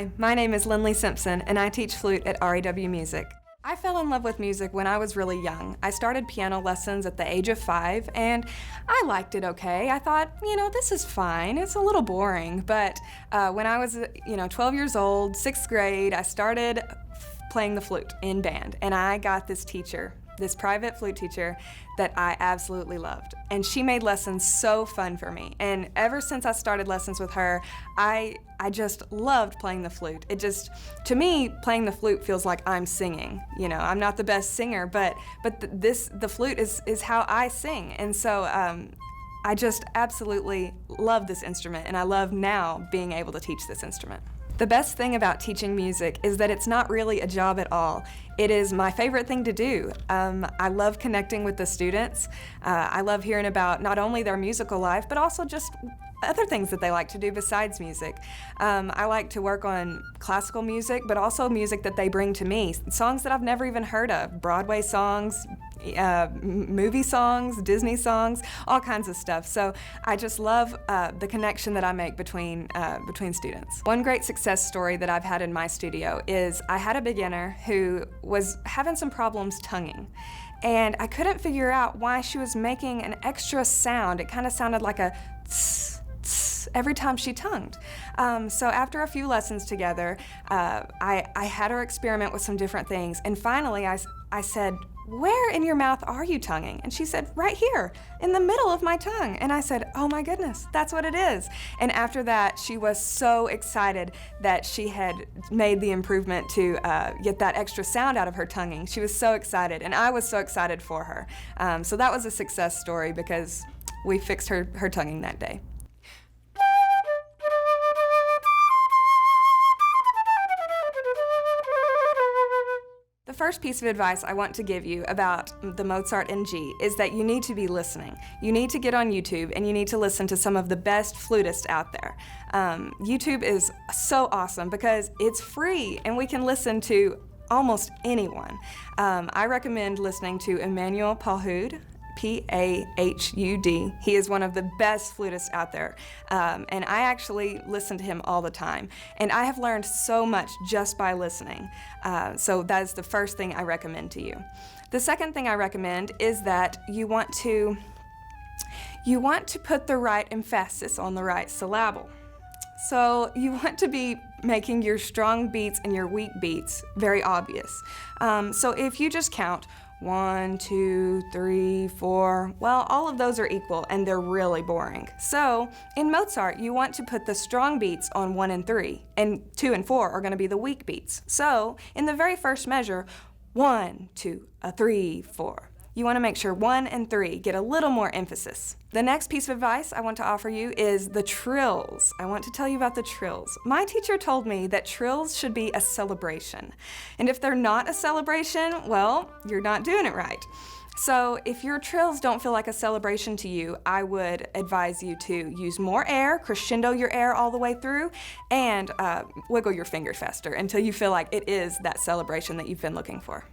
Hi, my name is Lynlie Simpson and I teach flute at REW Music. I fell in love with music when I was really young. I started piano lessons at the age of 5 and I liked it okay. I thought, this is fine. It's a little boring. But when I was, 12 years old, 6th grade, I started playing the flute in band and I got this teacher, this private flute teacher that I absolutely loved. And she made lessons so fun for me. And ever since I started lessons with her, I just loved playing the flute. To me, playing the flute feels like I'm singing. I'm not the best singer, but the flute is how I sing. And so I just absolutely love this instrument, and I love now being able to teach this instrument. The best thing about teaching music is that it's not really a job at all. It is my favorite thing to do. I love connecting with the students. I love hearing about not only their musical life, but also just other things that they like to do besides music. I like to work on classical music, but also music that they bring to me. Songs that I've never even heard of, Broadway songs, movie songs, Disney songs, all kinds of stuff. So I just love the connection that I make between students. One great success story that I've had in my studio is I had a beginner who was having some problems tonguing. And I couldn't figure out why she was making an extra sound. It kind of sounded like a tss, tss every time she tongued. So after a few lessons together, I had her experiment with some different things. And finally I said, "Where in your mouth are you tonguing?" And she said, "Right here, in the middle of my tongue." And I said, "Oh my goodness, that's what it is." And after that, she was so excited that she had made the improvement to get that extra sound out of her tonguing. She was so excited, and I was so excited for her. So that was a success story because we fixed her tonguing that day. The first piece of advice I want to give you about the Mozart in G is that you need to be listening. You need to get on YouTube and you need to listen to some of the best flutists out there. YouTube is so awesome because it's free and we can listen to almost anyone. I recommend listening to Emmanuel Pahud, P-A-H-U-D. He is one of the best flutists out there, and I actually listen to him all the time. And I have learned so much just by listening. So that is the first thing I recommend to you. The second thing I recommend is that you want to put the right emphasis on the right syllable. So you want to be making your strong beats and your weak beats very obvious. So if you just count 1, 2, 3, 4, well, all of those are equal and they're really boring. So in Mozart, you want to put the strong beats on 1 and 3, and 2 and 4 are going to be the weak beats. So in the very first measure, 1, 2, 3, 4. You want to make sure 1 and 3 get a little more emphasis. The next piece of advice I want to offer you is the trills. I want to tell you about the trills. My teacher told me that trills should be a celebration. And if they're not a celebration, well, you're not doing it right. So if your trills don't feel like a celebration to you, I would advise you to use more air, crescendo your air all the way through, and wiggle your fingers faster until you feel like it is that celebration that you've been looking for.